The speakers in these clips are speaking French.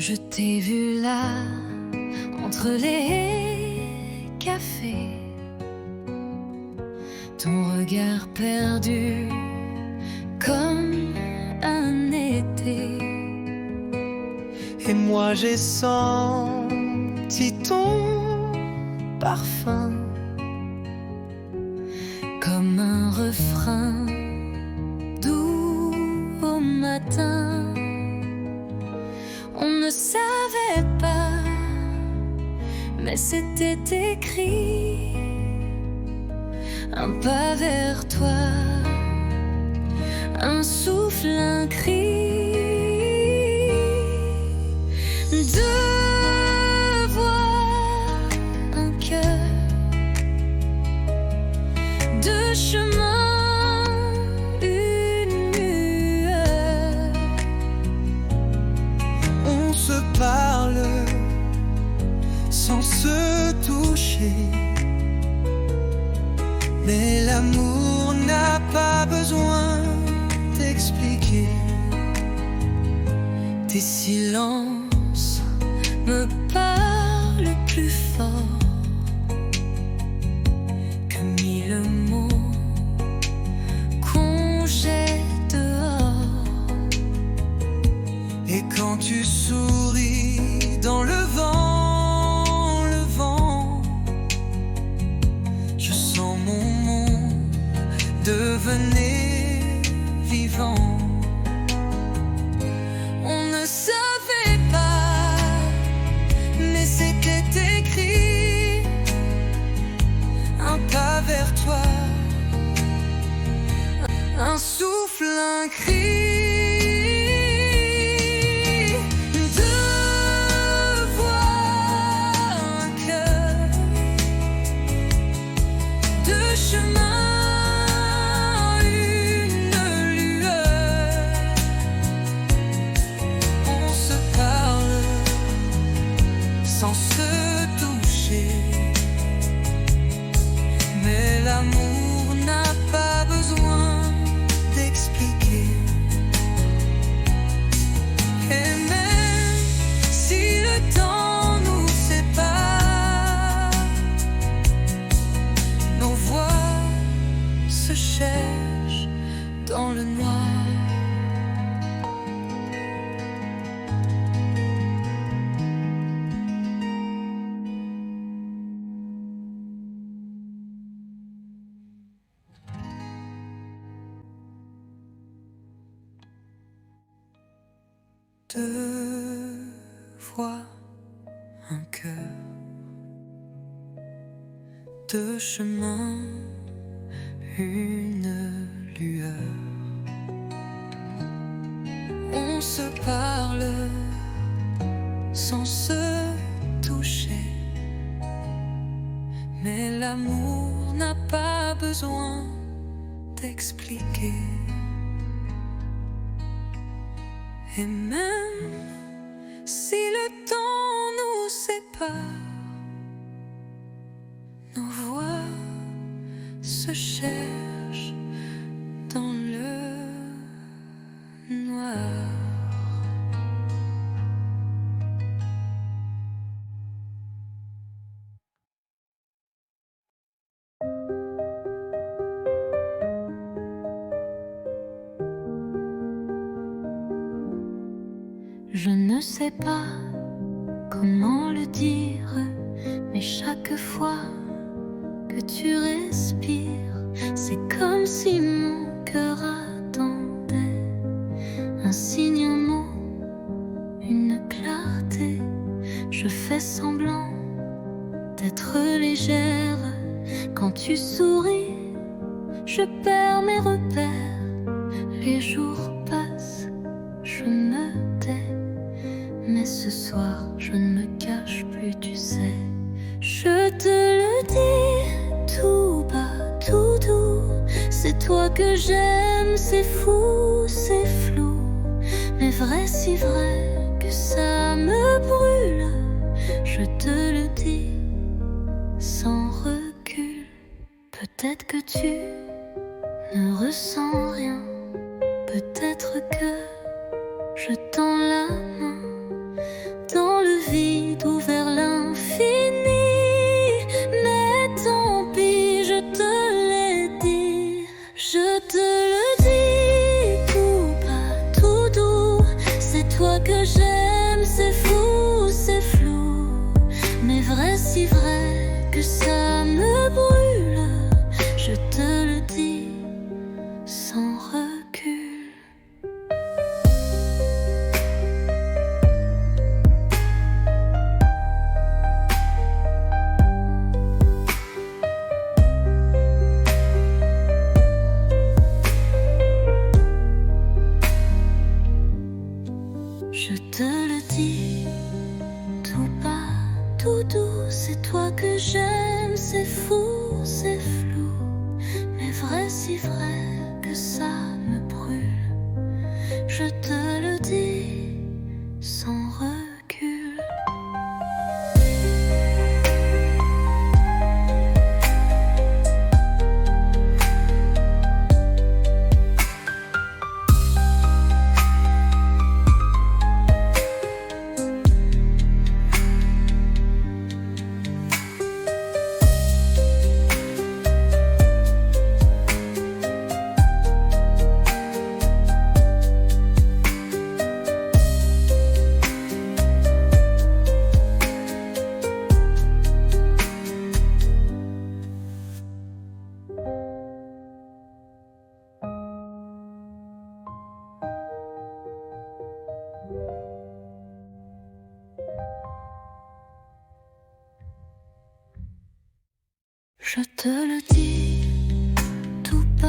Je t'ai vu là, entre les cafés, ton regard perdu comme un été. Et moi j'ai senti ton parfum comme un refrain doux au matin. On ne savait pas, mais c'était écrit. Un pas vers toi, un souffle, un cri. Deux voix, un cœur, deux chemins, une lueur. On se parle sans se toucher, mais l'amour n'a pas besoin d'expliquer. Tes silences me parlent plus fort que mille mots qu'on jette dehors. Et quand tu souris dans le vent, je sens mon monde devenir vivant. On ne savait pas, mais c'était écrit. Un pas vers toi, Un souffle, un cri. Deux voix, un cœur, deux chemins, une lueur. on se parle sans se toucher, mais l'amour n'a pas besoin d'expliquer. Et même si le temps nous sépare, nos voix se cherchent dans le noir. Deux voix, un cœur, deux chemins, une lueur. On se parle sans se toucher, mais l'amour n'a pas besoin d'expliquer. Et même si le temps nous sépare, nos voix se cherchent dans le noir. Je ne sais pas comment le dire, mais chaque fois que tu respires, c'est comme si mon cœur attendait un signe, un mot, une clarté. Je fais semblant d'être légère. Quand tu souris, je perds mes repères. Les jours passent, je me tais. Mais ce soir, je ne me cache plus, tu sais. Je te le dis tout bas, tout doux. C'est toi que j'aime, c'est fou, c'est flou. Mais vrai, si vrai que ça me brûle. Je te le dis sans recul. Peut-être que tu ne ressens rien. Peut-être que je tends la main que ça me brûle. Je te le dis sans recul. Je te le dis, tout bas,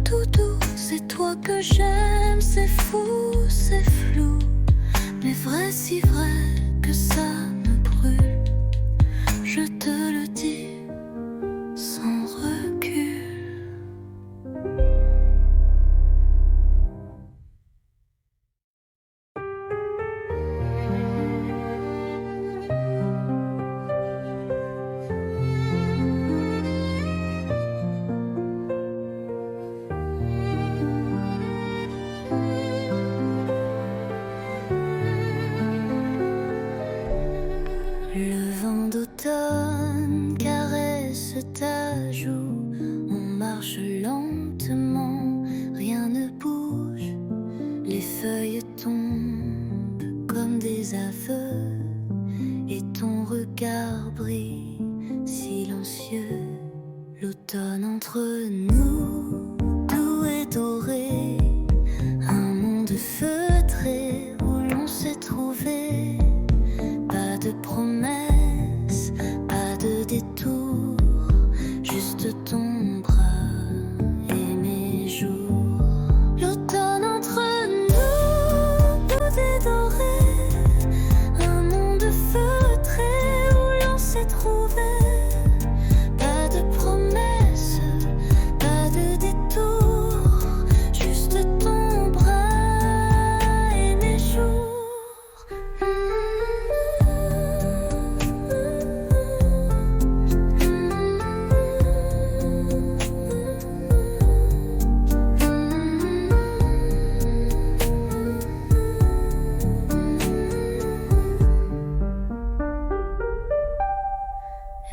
tout doux, c'est toi que j'aime, c'est fou, c'est flou, mais vrai, si vrai que ça me brûle. Je te le dis sans recul. Le vent d'automne caresse ta joue. On marche lentement, rien ne bouge. Les feuilles tombent comme des aveux, et ton regard brille silencieux. L'automne entre nous, doux et doré, un monde feutré où l'on s'est trouvé. Pas de promesses, pas de détour, juste ton bras et mes jours. L'automne entre nous, doux et doré, un monde feutré où l'on s'est trouvé. Pas de promesses, pas de détour, juste ton bras et mes jours.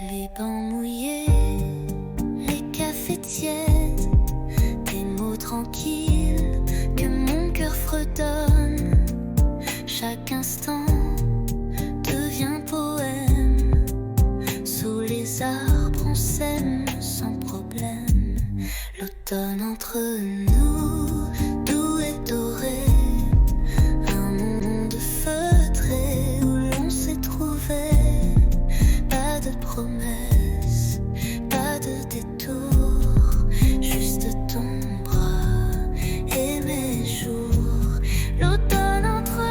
Les bancs mouillés, les cafés tièdes, des mots tranquilles que mon cœur fredonne. Chaque instant devient poème. Sous les arbres on s'aime sans problème. L'automne entre nous, doux et doré, un monde feutré où l'on s'est trouvé. Pas de promesses, pas de détour, juste ton bras et mes jours. L'automne entre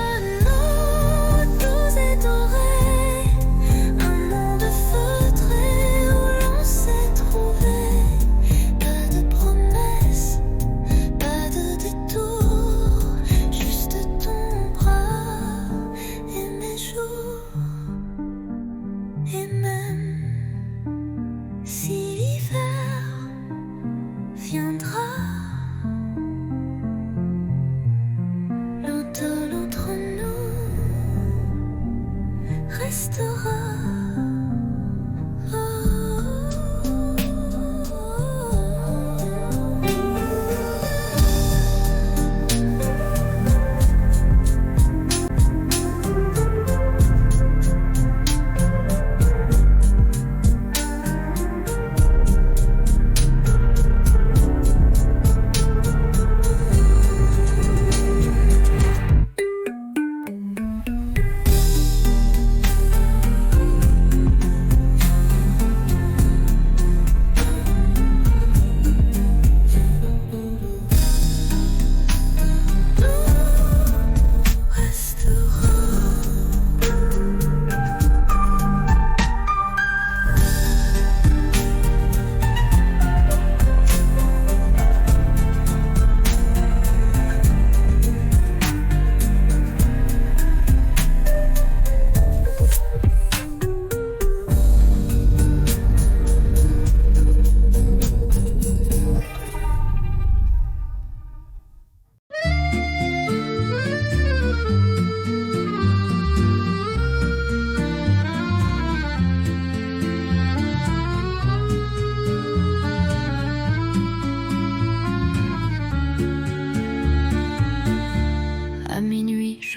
nous, doux et doré, un monde feutré où l'on s'est trouvé. Pas de promesses, pas de détour.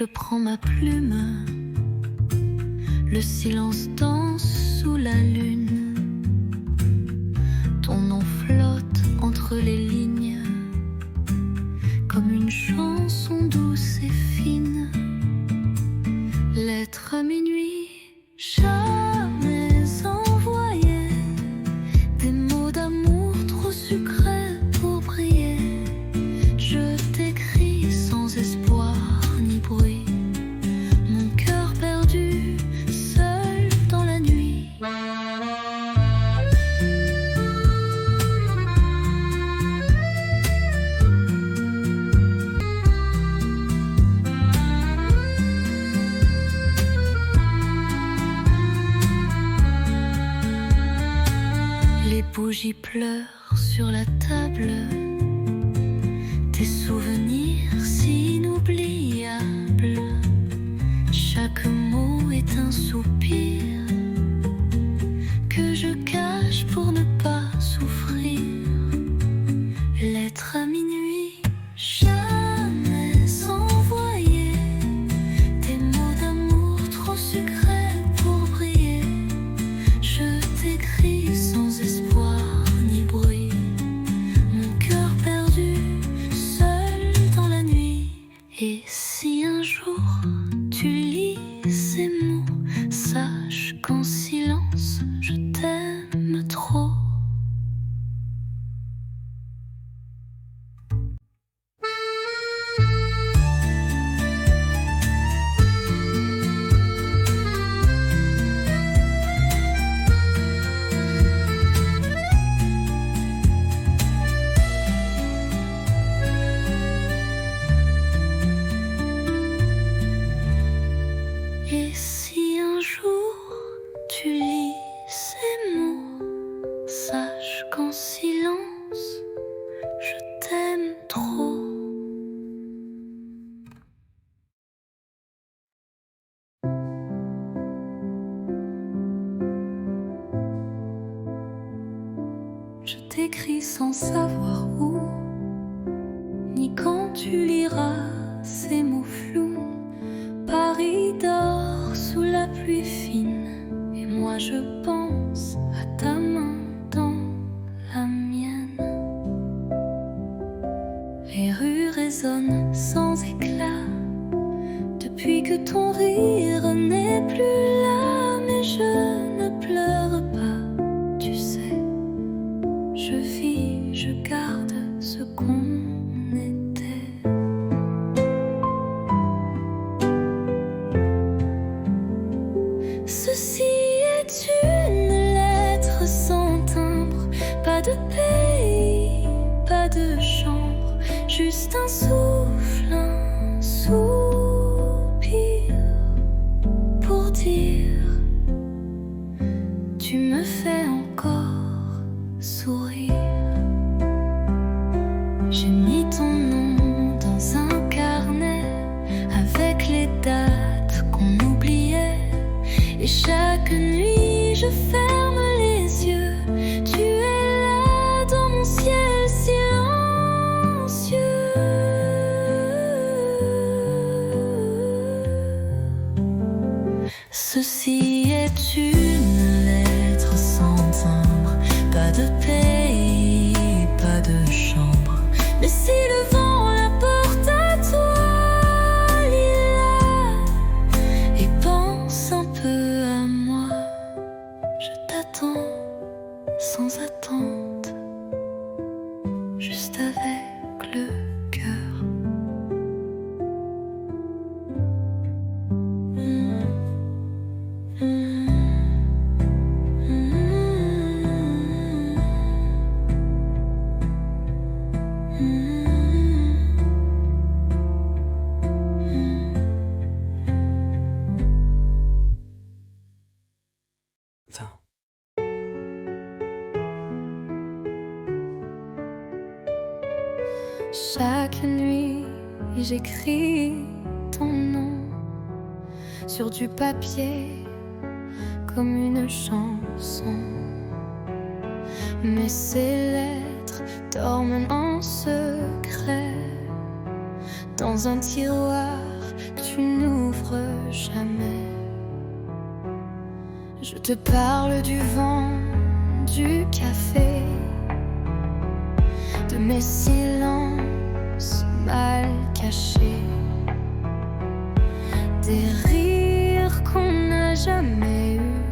je prends ma plume. Le silence danse sous la lune. Ton nom flotte entre les lignes, comme une chanson douce et fine. Lettre à minuit, jamais envoyé. Des mots d'amour trop sucrés pour briller. Je t'écris sans espoir ni bruit. Mon cœur perdu, seul dans la nuit. Les bougies pleurent sur la table. Tes souvenirs si inoubliables. Chaque mot est un soupir que je cache pour ne pas souffrir. Lettre à minuit, jamais envoyé. Des mots d'amour trop sucrés pour briller. Je t'écris sans espoir ni bruit. Mon cœur perdu, seul dans la nuit. Et si un jour tu lis ces mots, sache qu'en silence je t'aime trop. Et si un jour tu lis ces mots, sache qu'en silence je t'aime trop. Je t'écris sans savoir où, ni quand tu liras ces mots flous. Paris dort sous la pluie fine, et moi je pense à ta main dans la mienne. Les rues résonnent sans éclat, depuis que ton rire n'est plus là. Mais je ne pleure pas, tu sais. Je vis, je garde ce qu'on était. Ceci est une lettre sans timbre, pas de pays, pas de chambre, juste un souffle, un soupir pour dire tu me fais encore sourire. J'ai mis ton nom dans un carnet avec les dates qu'on oubliait. Et chaque nuit je ferme les yeux. Tu es là dans mon ciel silencieux. Ceci est une lettre sans timbre, pas de pays, pas de chambre. Mais si le vent la porte à toi, Lila, et pense un peu à moi, je t'attends sans attente, juste avec le cœur. Chaque nuit, j'écris ton nom sur du papier comme une chanson. Mais ces lettres dorment en secret dans un tiroir que tu tu n'ouvres jamais. Je te parle du vent, du café, de mes silences mal cachés, des rires qu'on n'a jamais eus,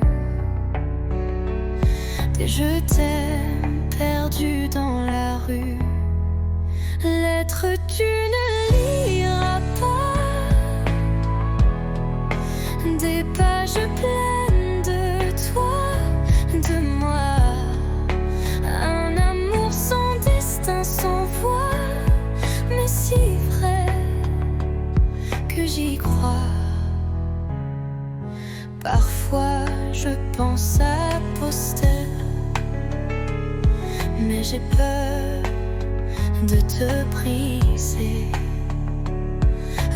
des je t'aime perdus dans la rue. Lettres tu ne liras pas, des pages pleines de toi, de moi, un amour sans destin, sans voix, mais si vrai que j'y crois. Parfois je pense à poster, mais j'ai peur de te briser.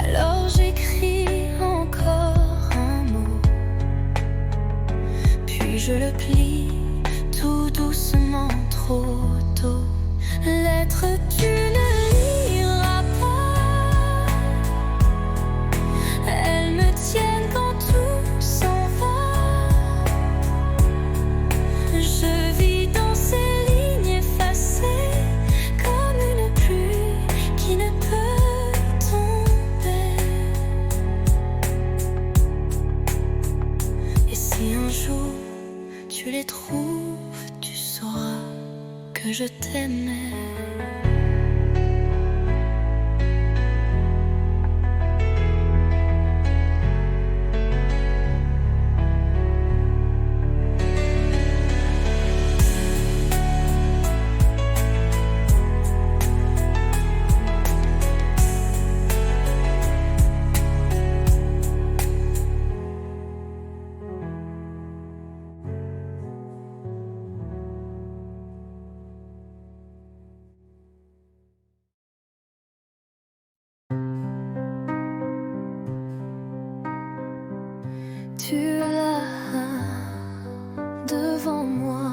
Alors j'écris encore un mot, puis je le plie tout doucement, trop tôt. Lettre tu ne liras pas, elles me tiennent quand tout s'en va. Je vis dans ces lignes effacées comme une pluie qui ne peut tomber. Et si un jour tu les trouves, tu sauras que je t'aimais. Tu es là devant moi,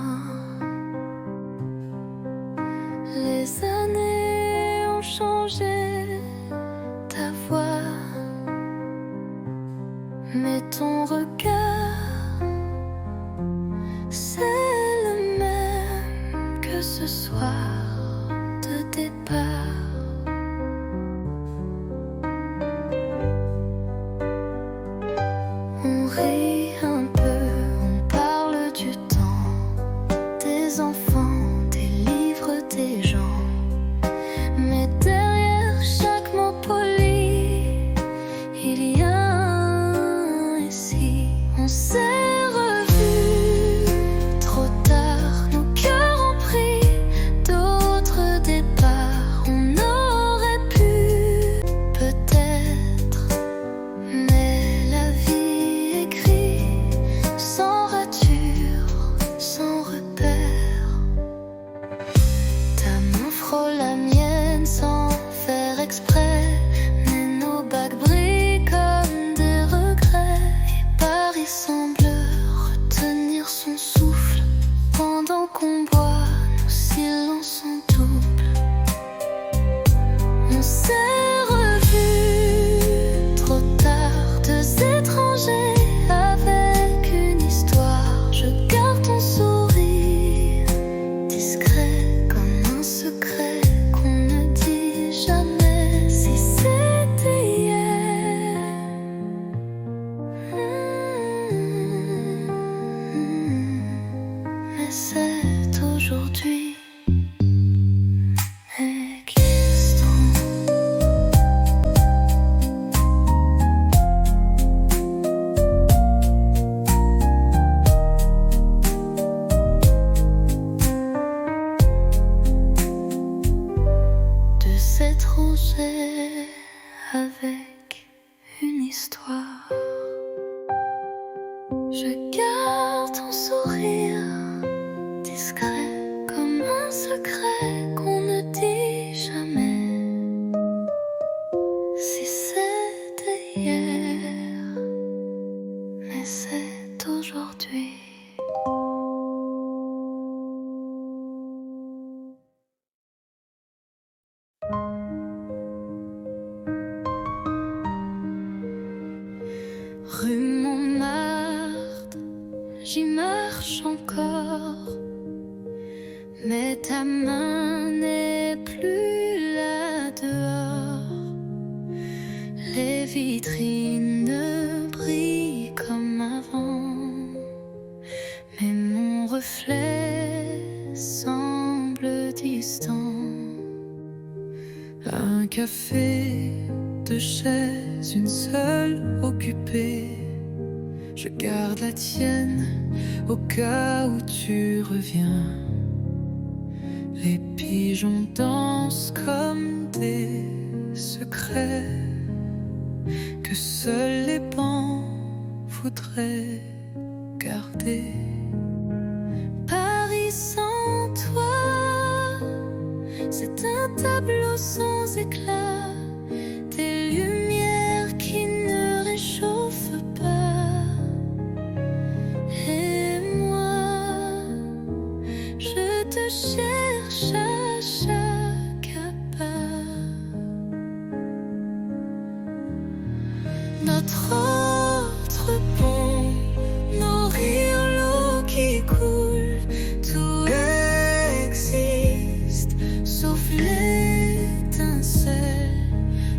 les années ont changé ta voix, mais ton regard, c'est le même que ce soir de départ. On rit un peu, on parle du temps, des enfants, des livres, des gens. Mais derrière chaque mot poli, il y a un récit. On s'est revus trop tard, nos cœurs ont pris d'autres départs. On aurait pu peut-être, mais la vie écrit sans rature, sans repère. Ta main frôle la mienne sans faire exprès, mais nos bagues brillent comme des regrets. Et Paris semble retenir son souffle pendant qu'on boit, nos silences en double. On s'est revus trop tard, deux étrangers avec une histoire. Je garde ton sourire discret comme un secret qu'on ne dit jamais. Si c'était hier, mais c'est aujourd'hui. Existons. De s'étranger avec une histoire. Je garde ton sourire discret comme un secret qu'on ne dit jamais. Si c'était hier, mais c'est aujourd'hui. j'y marche encore, mais ta main n'est plus là dehors. Les vitrines ne brillent comme avant, mais mon reflet semble distant. Un café, deux chaises, une seule occupée. Je garde la tienne au cas où tu reviens. Les pigeons dansent comme des secrets que seuls les bancs voudraient garder. Paris sans toi, c'est un tableau sans éclat, des lumières qui ne réchauffent pas. Et moi, je te cherche à chaque pas. Notre autre pont, nos rires, l'eau qui coule, tout existe, sauf l'étincelle.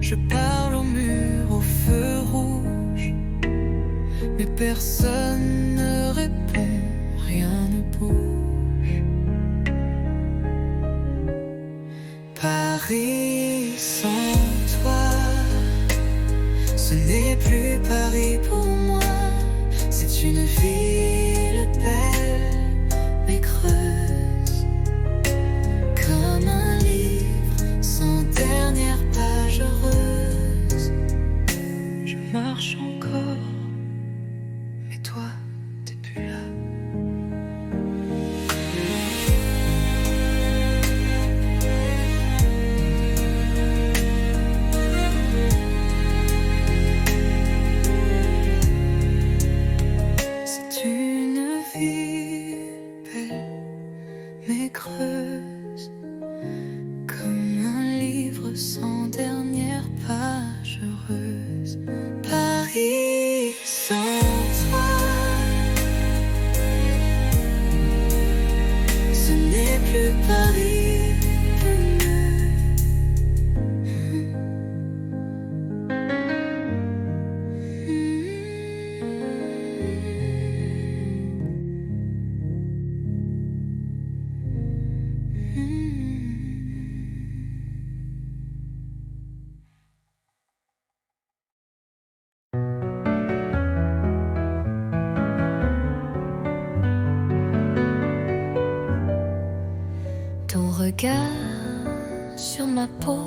Je parle au mur, au feu rouge, mais personne ne répond, rien ne bouge. Paris sans toi, ce n'est plus Paris pour moi. C'est une ville belle mais creuse, comme un livre sans dernière page heureuse. Je marche encore, mais toi, t'es plus là. C'est une ville belle mais creuse, comme un livre sans dernière page heureuse. Paris sans toi, ce n'est plus Paris pour Ton regard sur ma peau,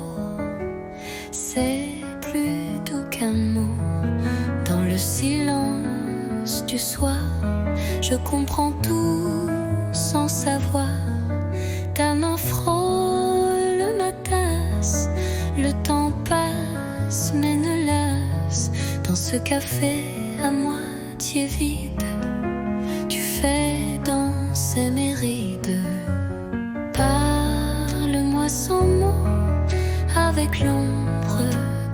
c'est plus doux qu'un mot. Dans le silence du soir, je comprends tout sans savoir. Ta main frôle ma tasse, le temps passe mais ne lasse. Dans ce café à moitié vide, tu fais danser mes rides. Parle-moi sans mots, avec l'ombre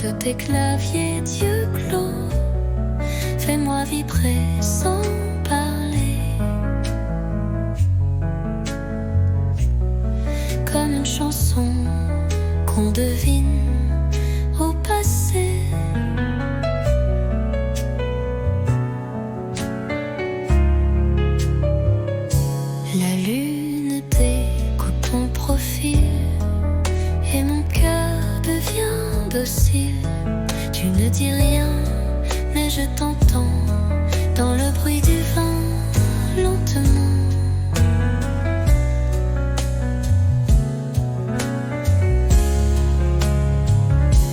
de tes claviers d'yeux clos. Fais-moi vibrer sans parler, comme une chanson qu'on devine au passé. La lune découpe ton profil et mon cœur devient docile. Tu ne dis rien, mais je t'entends dans le bruit du vent, lentement.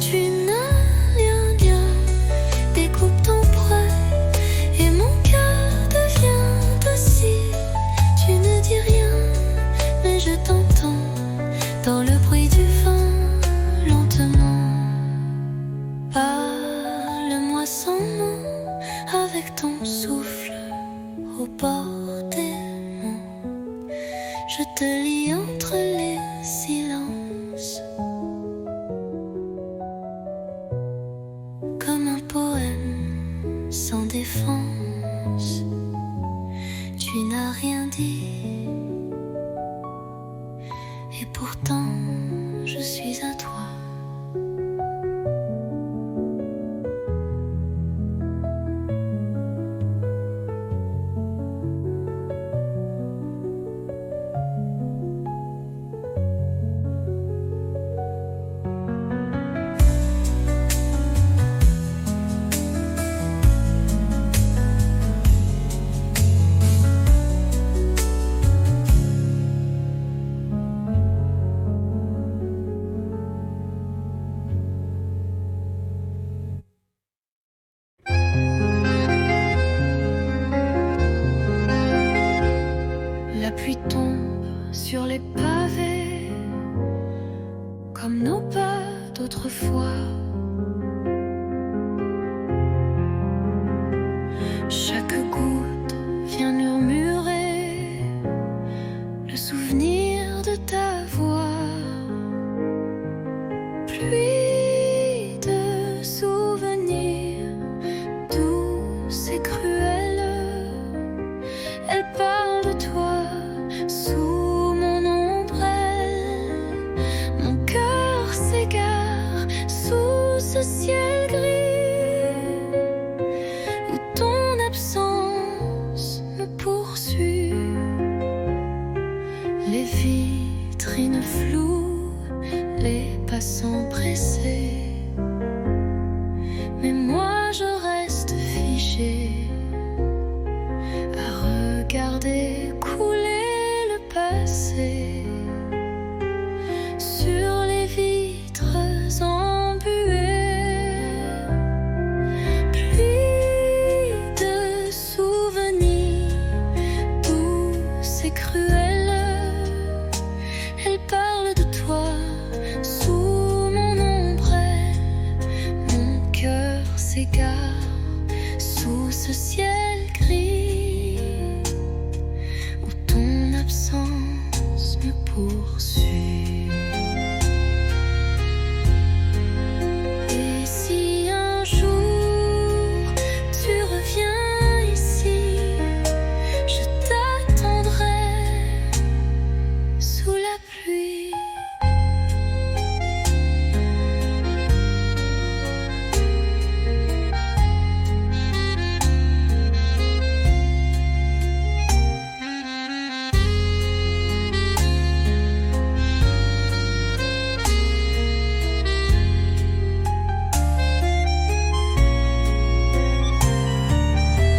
Tu n'as rien, découpe ton poil et mon cœur devient docile. Tu ne dis rien, mais je t'entends dans le bruit du vent, lentement. Parle-moi sans mots, avec ton souffle au bord des pas d'autrefois. Chaque goutte vient murmurer le souvenir de ta voix. Pluie de souvenirs douce et cruelle, elle parle de toi sous mon ombrelle. Mon cœur s'égare sous ce ciel gris où ton absence me poursuit. Les vitrines floues, les passants pressés, mais moi je reste figée à regarder couler le passé sur les vitres embuées. Pluie de souvenirs douce et cruelle, elle parle de toi sous mon ombrelle. Mon cœur s'égare sous ce ciel gris où ton absence me poursuit. Et si un jour tu reviens ici, je t'attendrai sous la pluie.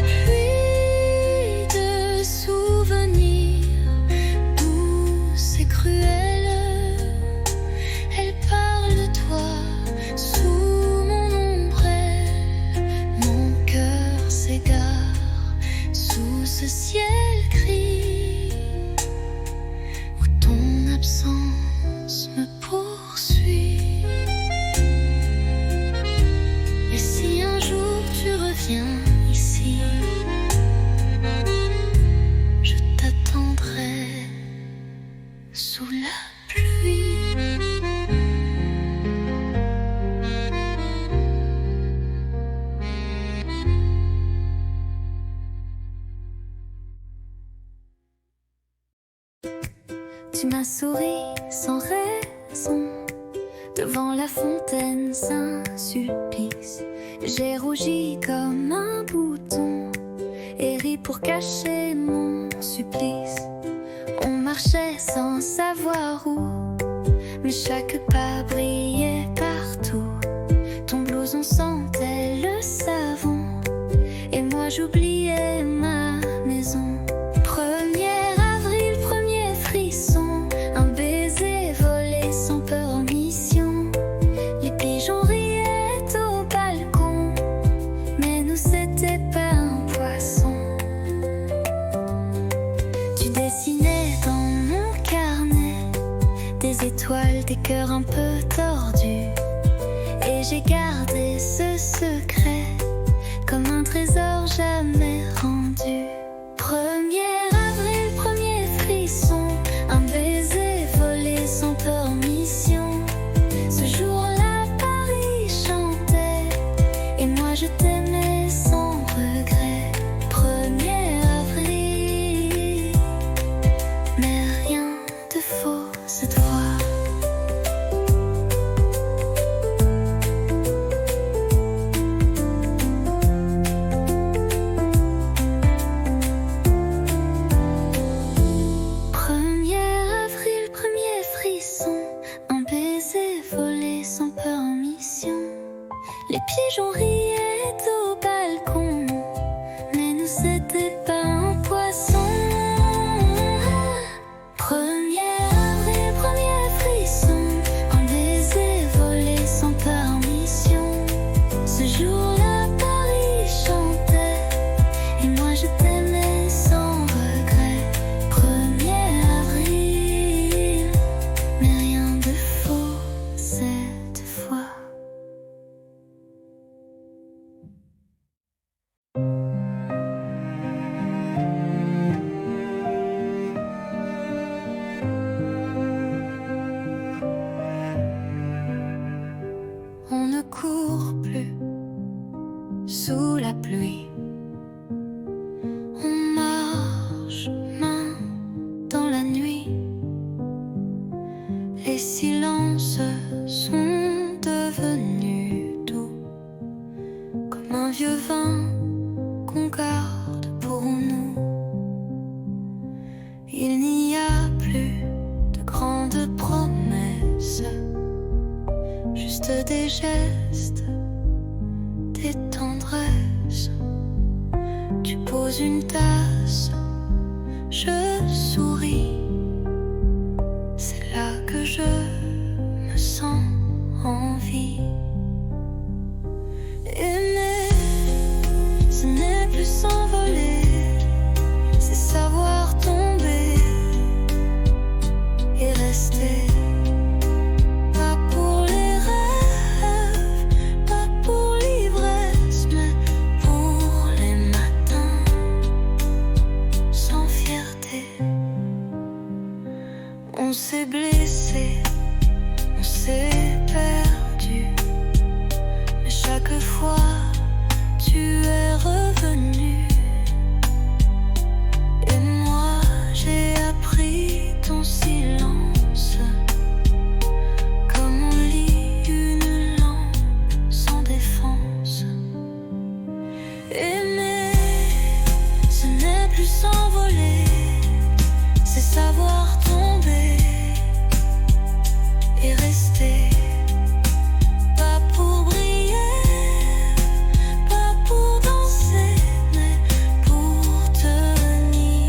Pluie de souvenirs douce et cruelle, elle parle de toi sous mon ombrelle. Mon cœur s'égare sous ce ciel gris où ton absence me poursuit. Et si un jour tu reviens ici, je t'attendrai sous la pluie. Tu m'as souri sans raison devant la fontaine Saint-Sulpice. J'ai rougi comme un bouton et ri pour cacher mon supplice. On marchait sans savoir où, mais chaque pas brillait partout. Ton blouson sentait le savon et moi j'oubliais ma maison. 1er avril, premier frisson, un baiser volé sans peur en mission. Les pigeons riaient au balcon, mais nous c'était pas un poisson. Tu dessinais dans mon carnet des étoiles, des cœurs un peu tordus, et j'ai gardé ce secret comme un trésor jamais rendu. 1er avril, premier frisson, un baiser volé sans peur en mission. Ce jour-là, Paris chantait et moi je t'aimais sans regret. 1er avril, mais rien de faux cette fois. Les pigeons riaient au balcon, mais nous c'était pas un poisson. 1er avril, premier frisson, un baiser volé sans permission. Ce jour-là, Paris chantait et moi je t'aimais sans regret. 1er avril, mais rien de faux cette court plus sous la pluie. On marche main dans la nuit. Les silences sont devenus doux, comme un vieux vin qu'on garde pour nous. Il n'y a plus de grandes promesses, juste des gestes, des tendresses. Tu poses une tasse, je souris. C'est là que je me sens en vie. Aimer, ce n'est plus s'envoler, c'est savoir tomber et rester. Pas pour les rêves, pas pour l'ivresse, mais pour les matins sans fierté. On s'est blessé, on s'est perdu, mais chaque fois tu es revenu. Et moi j'ai appris ton silence, comme on lit une langue sans défense. Aimer, ce n'est plus s'envoler, c'est savoir tomber et rester. Pas pour briller, pas pour danser, mais pour tenir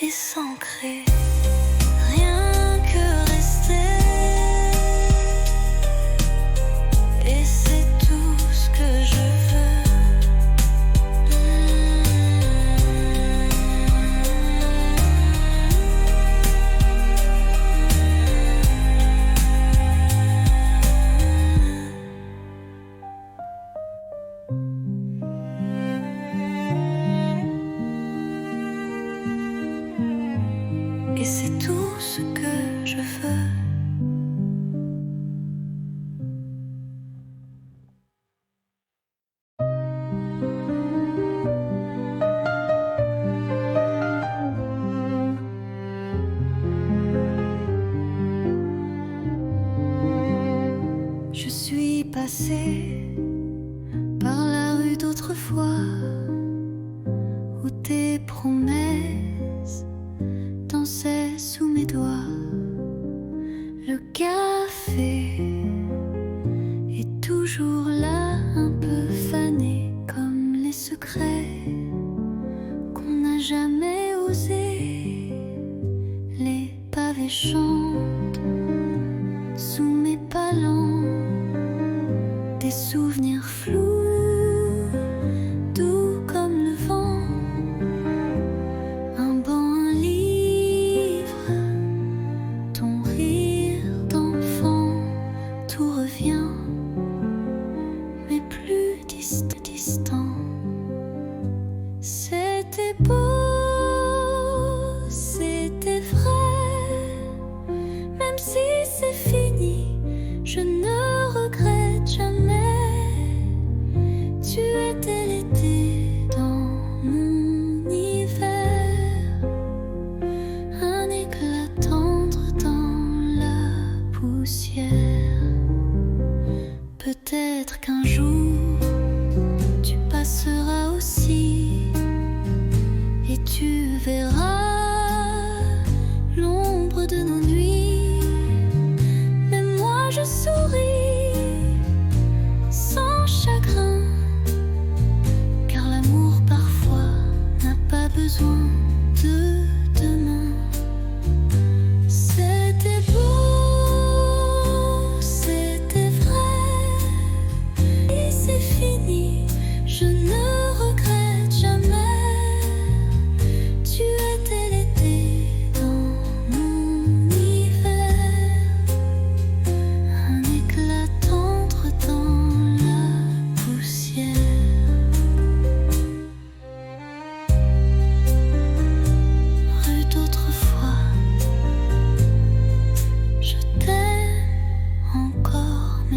et s'ancrer. Rien que rester, et c'est tout ce que je veux. Et c'est tout ce que je veux. Je suis passée par la rue d'autrefois, où tes promesses dansaient sous mes doigts. Le café est toujours là, un peu fané, comme les secrets qu'on n'a jamais osé. Les pavés chantent sous mes palans, des souvenirs flous, doux comme le vent. Un banc, un livre, ton rire d'enfant, tout revient, mais plus distant. C'était beau, c'était vrai, même si c'est fini, je ne regrette jamais.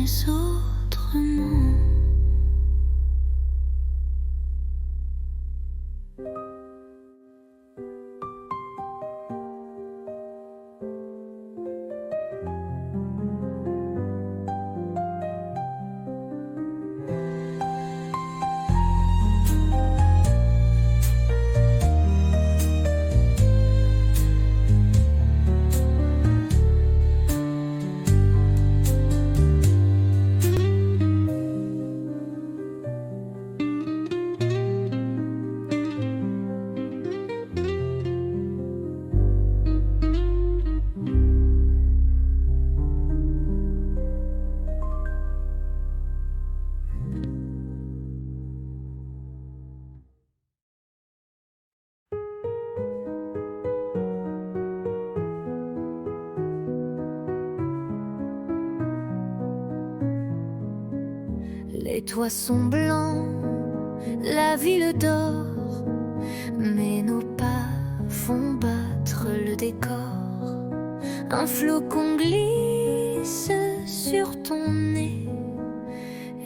mais autrement. Les toits sont blancs, la ville dort, mais nos pas font battre le décor. Un flocon glisse sur ton nez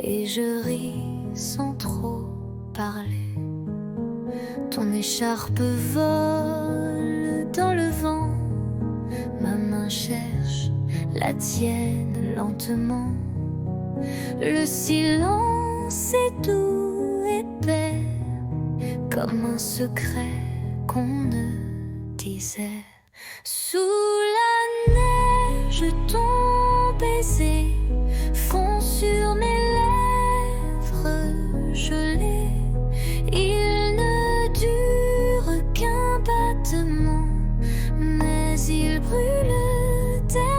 et je ris sans trop parler. Ton écharpe vole dans le vent, ma main cherche la tienne lentement. Le silence est doux, épais, comme un secret qu'on ne disait. Sous la neige, ton baiser fond sur mes lèvres gelées. Il ne dure qu'un battement, mais il brûle éternellement.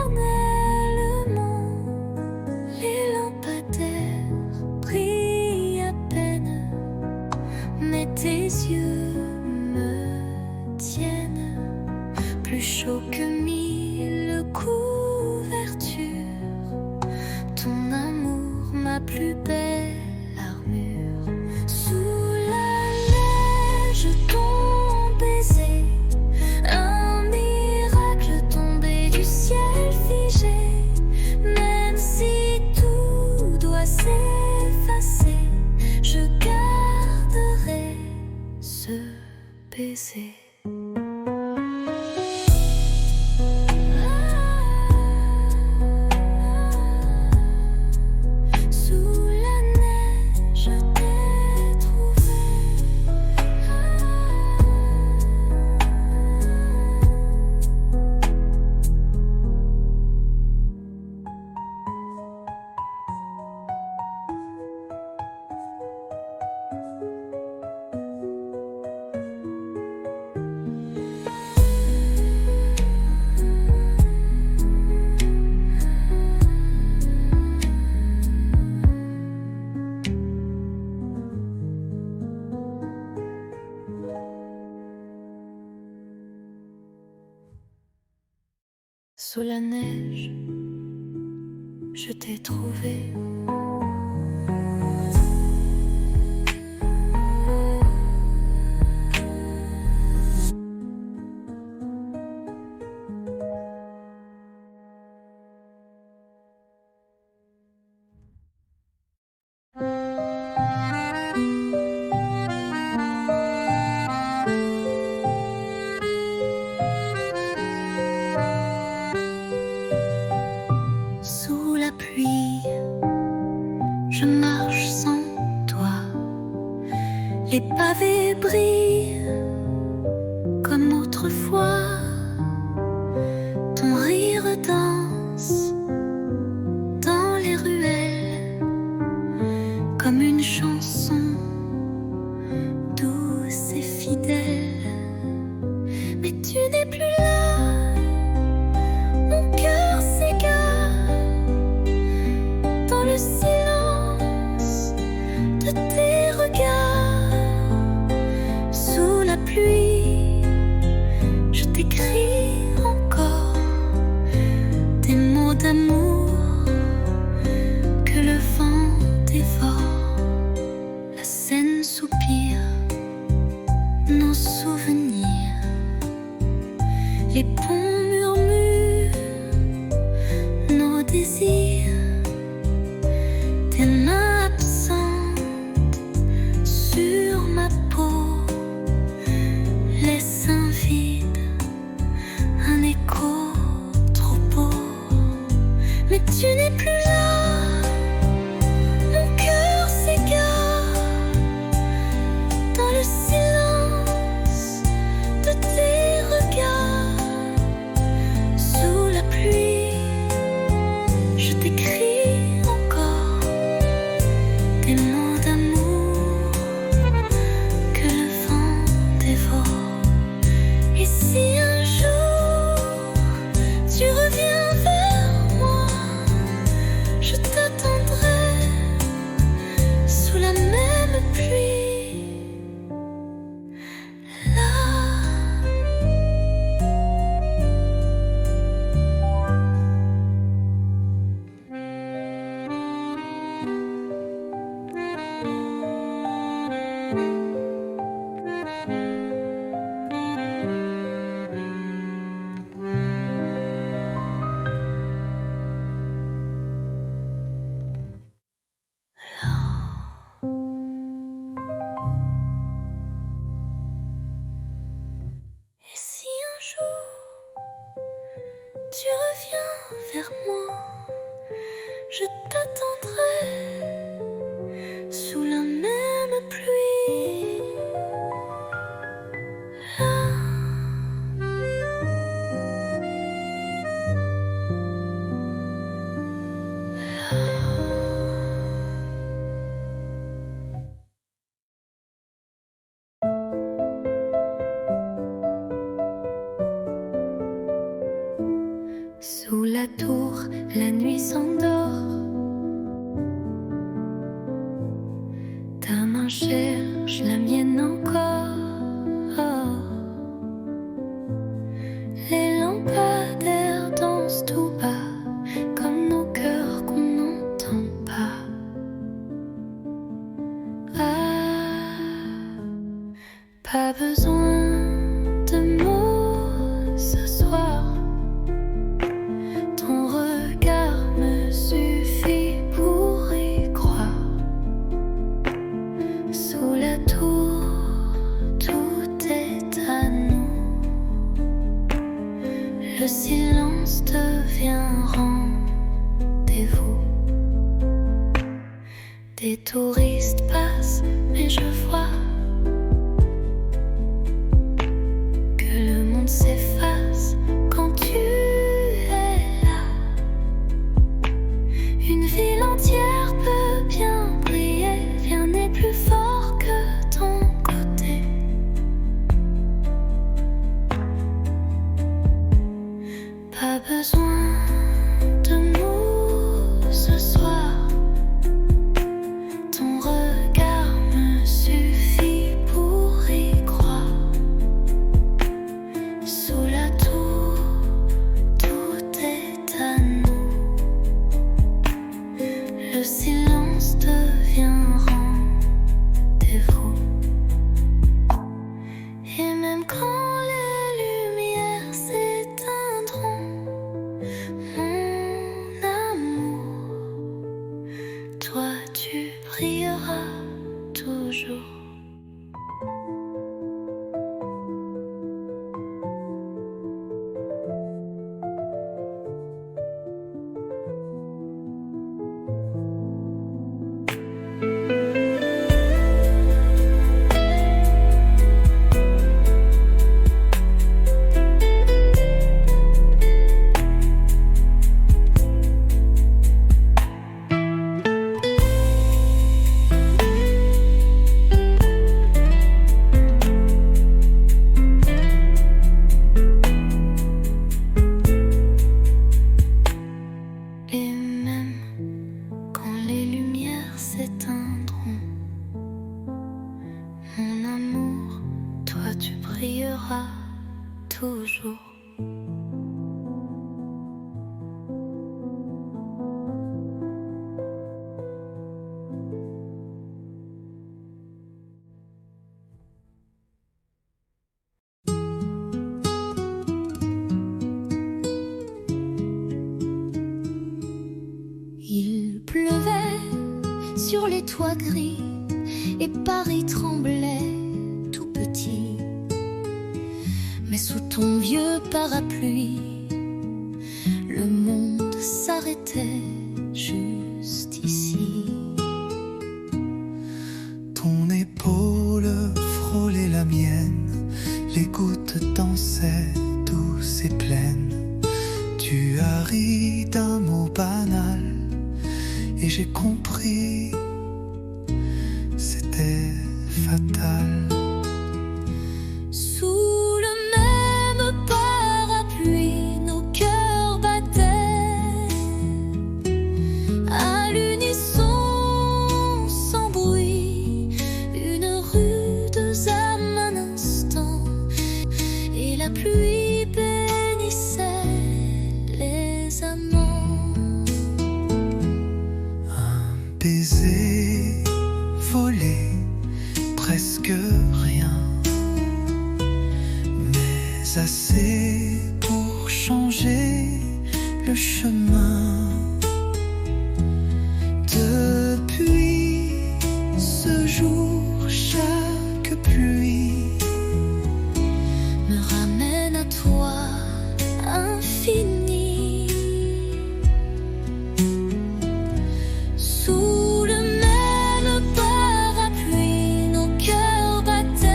Les lampadaires brillent à peine, mais tes yeux me tiennent plus chaud que 1000 couvertures. Ton amour, ma plus belle armure. Sous la neige, ton baiser, un miracle tombé du ciel figé. Même si tout doit s'effacer, je garderai ce baiser. Sous la neige, je t'ai trouvé. Sous la neige, je t'ai trouvé. Sous la pluie, je marche sans toi. Les pavés brillent comme autrefois. Ton rire danse dans les ruelles comme une chanson douce et fidèle. Mais tu n'es plus là, mon cœur s'égare dans le silence de tes regards. Sous la pluie, je t'écris encore des mots d'amour que le vent dévore. La Seine soupire nos souvenirs. Les ponts murmurent nos désirs. tes mains absentes sur ma peau, les seins vides, un écho trop beau. Mais tu n'es plus là, mon cœur s'égare dans le silence de tes regards. Sous la pluie, je t'écris encore des mots d'amour que le vent dévore. Et si un jour tu reviens vers moi, je t'attendrai sous la même pluie. Là. Et si un jour tu reviens vers moi, je t'attendrai sous la même pluie. Là. Sous la tour, la nuit s'endort. Ta main cherche la mienne encore. Les lampadaires dansent tout bas, comme nos cœurs qu'on n'entend pas. Ah, pas besoin de mots ce soir. Ton regard me suffit pour y croire. Sous la tour, tout est à nous. Le silence devient rendez-vous. Des touristes passent, mais je vois que le monde s'efface quand tu es là. Une ville entière peut bien briller, rien n'est plus fort que ton côté. Pas besoin de mots ce soir. Ton regard me suffit pour y croire. Sous la tour, tout est à nous. Le silence devient rendez-vous. Et même quand les lumières s'éteindront, mon amour, toi tu brilleras toujours. Et même quand les lumières s'éteindront, mon amour, toi tu brilleras toujours. Il pleuvait sur les toits gris, et Paris tremblait tout petit. Mais sous ton vieux parapluie, le monde s'arrêtait juste ici. Ton épaule frôlait la mienne, les gouttes dansaient douces et pleines. Tu as ri d'un mot banal et j'ai compris, c'était fatal. Sous le même parapluie, nos cœurs battaient à l'unisson, sans bruit, une rude âme un instant, et la pluie bénissait les amants. Un baiser volé, presque rien, mais assez pour changer le chemin. Depuis ce jour, chaque pluie Me ramène à toi, infini. Sous le même parapluie, nos cœurs battaient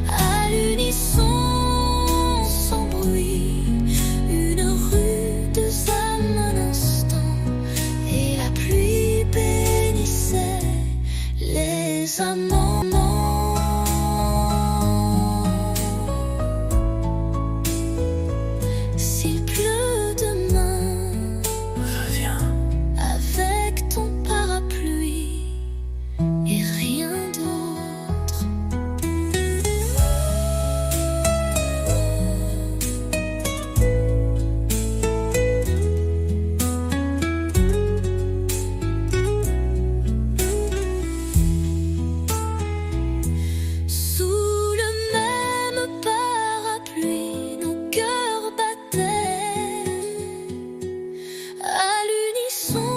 à l'unisson, sans bruit, une rude âme un instant, et la pluie bénissait les amants. S'il pleut demain, revient. avec ton parapluie et rien d'autre. Sous le même parapluie, nos cœurs battaient à l'unisson,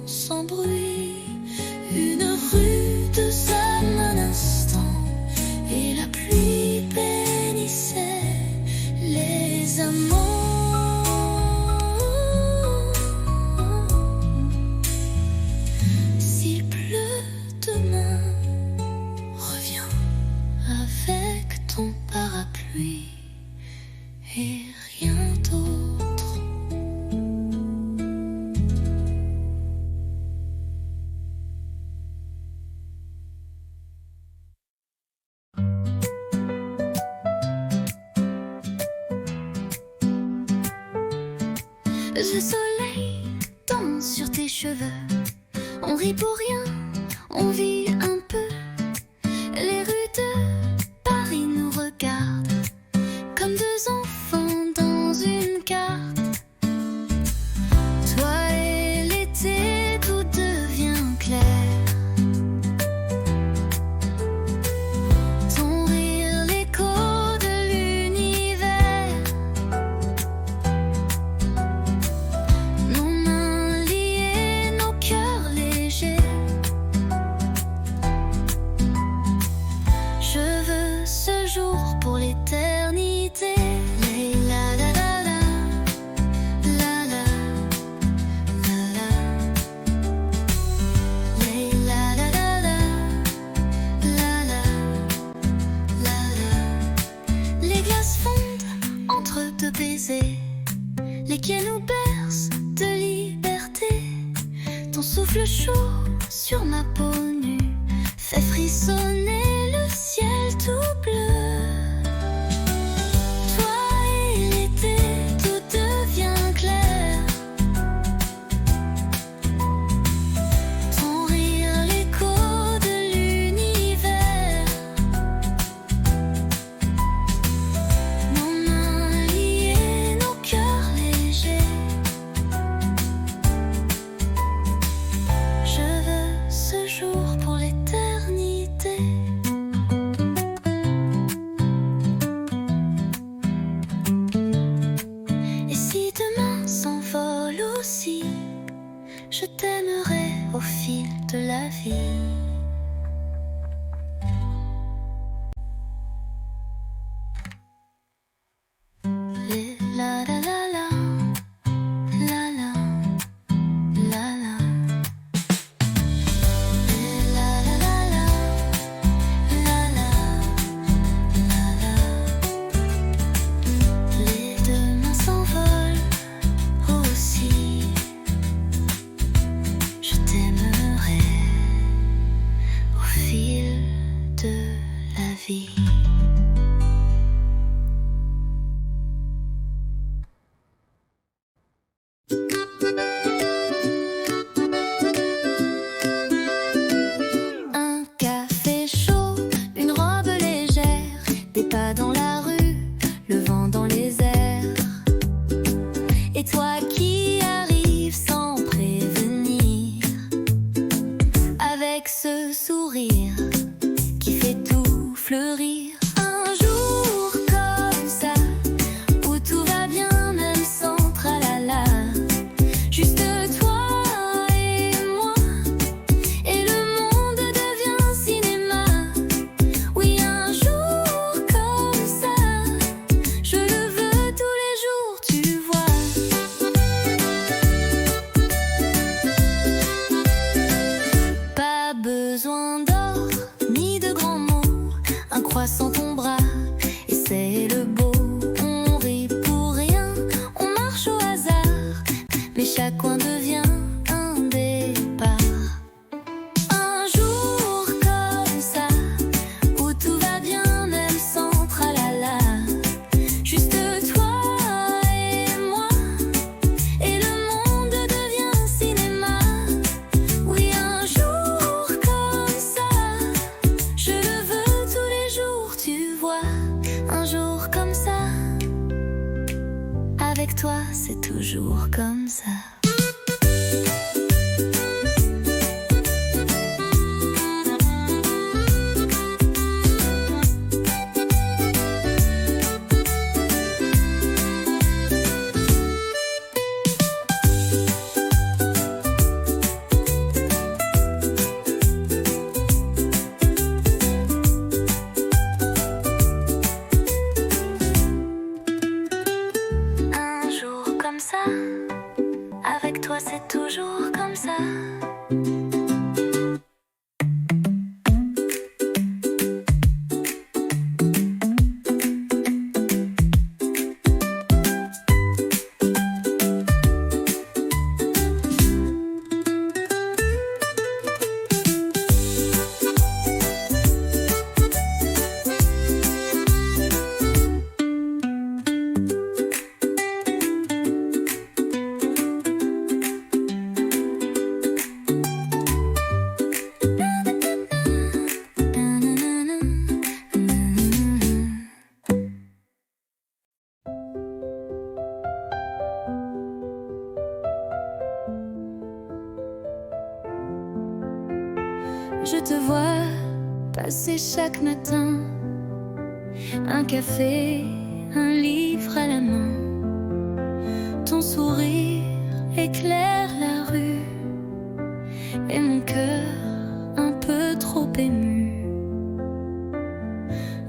sans bruit, une rude âme un instant, et la pluie bénissait les amants. S'il pleut demain, reviens avec ton parapluie et rien d'autre. Le soleil danse sur tes cheveux, on rit pour rien, on vit un peu. Les rues de Paris nous regardent comme deux enfants dans une carte. Toi et l'été, tout devient clair. Ton rire, l'écho de l'univers. Nos mains liées, nos cœurs légers. Je veux ce jour pour l'éternité. La la la la, la la, la la. La la la la, la la, la la. Les glaces fondent entre deux baisers, les quais nous bercent de liberté. Ton souffle chaud sur ma peau nue fait frissonner le ciel tout bleu. Toi et l'été, tout devient clair. Ton rire, l'écho de l'univers. Nos mains liées, nos cœurs légers. Je veux ce jour pour l'éternité. Et si demain s'envole aussi je t'aimerai au fil de la vie. La la la la, la la, la la. La la la la, la la, la la. Les deux mains s'envolent aussi. Je t'aimerai au fil de la vie. Un café chaud, une robe légère, des pas dans la rue, le vent dans les airs. Et toi qui arrives sans prévenir, avec ce sourire qui fait tout fleurir. Un jour comme ça, où tout va bien même sans tralala. Juste toi et moi, et le monde devient cinéma. Oui, un jour comme ça, je le veux tous les jours, tu vois. Pas besoin d'or, ni de grands mots, un croissant ton bras, et c'est le beau. On rit pour rien, on marche au hasard, mais chaque coin devient un départ. Un jour comme ça, où tout va bien même sans tralala. Juste toi et moi, et le monde devient cinéma. Oui, un jour comme ça, je le veux tous les jours, tu vois. Un jour comme ça, avec toi c'est toujours comme ça. Un jour comme ça, avec toi c'est toujours comme ça. Je te vois passer chaque matin, un café, un livre à la main. Ton sourire éclaire la rue, et mon cœur un peu trop ému.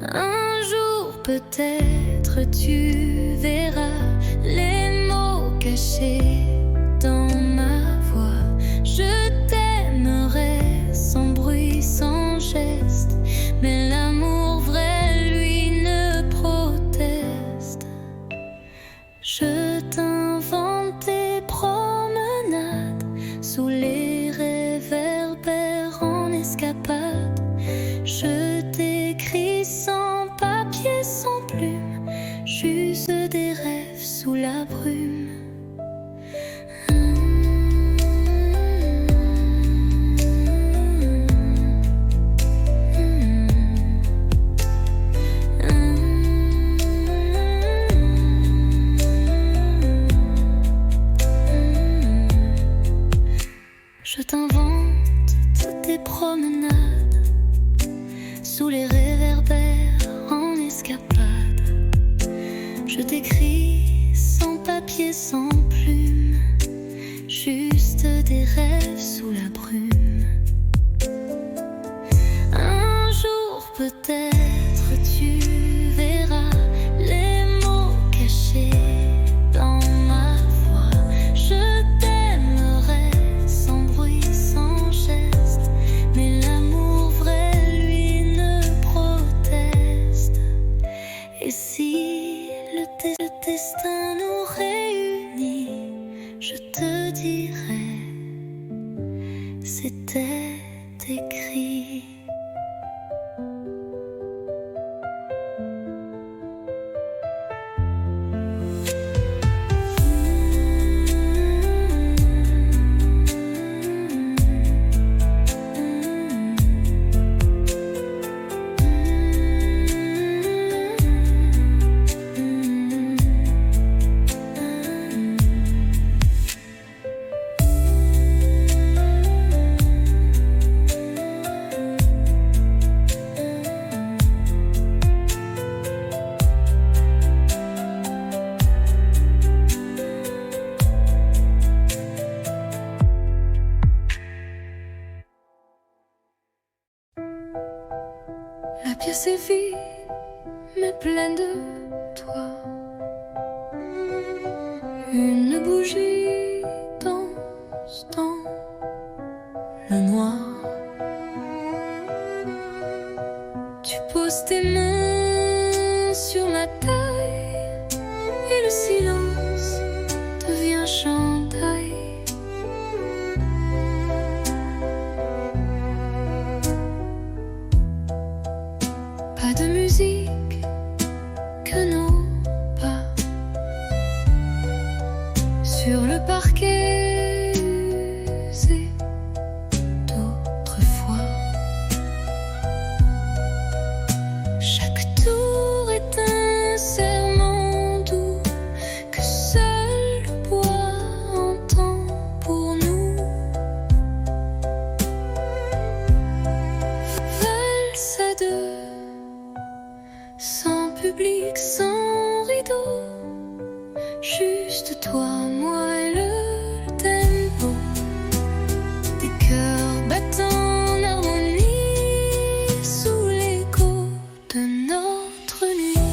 Un jour peut-être tu verras les mots cachés dans ma voix. Je t'aimerai sans bruit, sans geste, mais l'amour vrai, lui, ne proteste. Je t'invente des promenades sous les réverbères en escapade. Je t'écris sans papier, sans plume, juste des rêves sous la brume. Je t'invente toutes tes promenades sous les réverbères en escapade. Je t'écris sans papier, sans plume, juste reste des rêves sous la brume. Un jour peut-être tu verras les mots cachés dans ma voix. Je t'aimerai sans bruit, sans geste, mais l'amour vrai, lui, ne proteste. Et si le destin nous réunit, je te dirai, c'était écrit. La pièce est vide, mais pleine de toi. Une bougie danse dans le noir. Tu poses tes mains sur ma taille et le silence devient chandail. Pas de musique que nos pas sur le parquet usé d'autrefois. Chaque tour est un serment doux que seul le bois entend pour nous. Valse à deux, sans public, sans rideau, juste toi, moi et le tempo des cœurs battant en harmonie sous l'écho de notre nuit.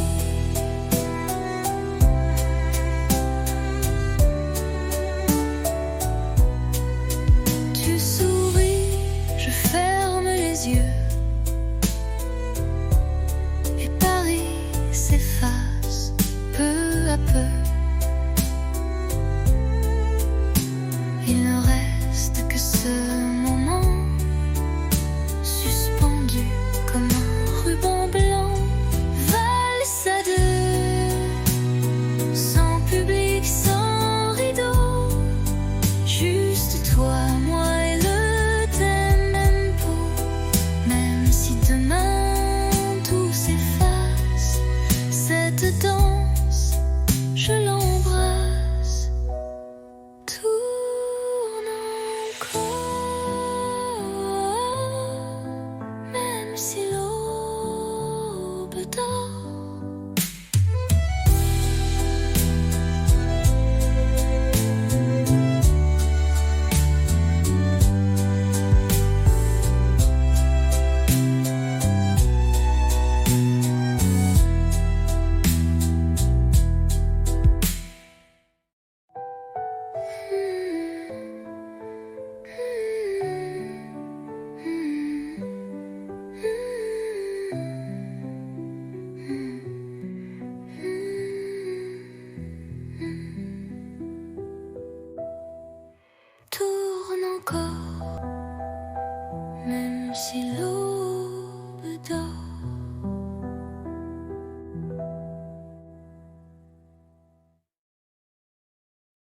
Tu souris, je ferme les yeux et Paris s'efface peu à peu. Il ne reste que ce moment suspendu comme un ruban blanc. Valse à deux, sans public, sans rideau, juste toi, moi et le tempo. Même si demain tout s'efface, cette danse, je l'embrasse. Tourne encore, même si l'aube dort. Tourne encore, même si l'aube dort.